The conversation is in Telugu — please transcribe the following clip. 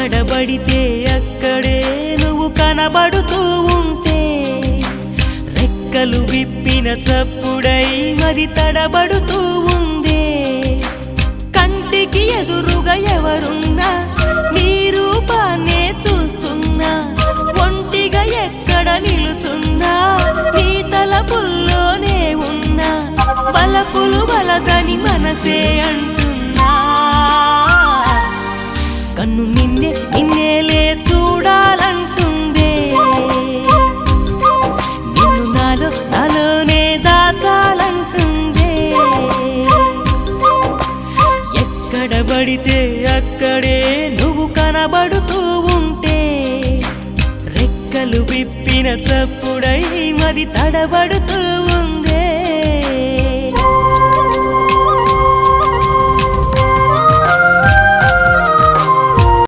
ఎక్కడ పడితే అక్కడే నువ్వు కనబడుతూ ఉంటే రెక్కలు విప్పిన చప్పుడై మరి తడబడుతూ ఉందే కంటికి ఎదురుగా ఎవరున్నా నీ రూపాన్నే చూస్తున్నా ఒంటిగా ఎక్కడ నిలుచున్నా నీ తలపుల్లోనే ఉన్నా బలపులు బలదని మనసే అంటున్నా కన్ను నిన్నేలే చూడాలంటుందే నిన్ను నాలోనే దాచాలంటుందే ఎక్కడ పడితే అక్కడే నువ్వు కనబడుతూ ఉంటే రెక్కలు విప్పిన చప్పుడై మరి తడబడుతూ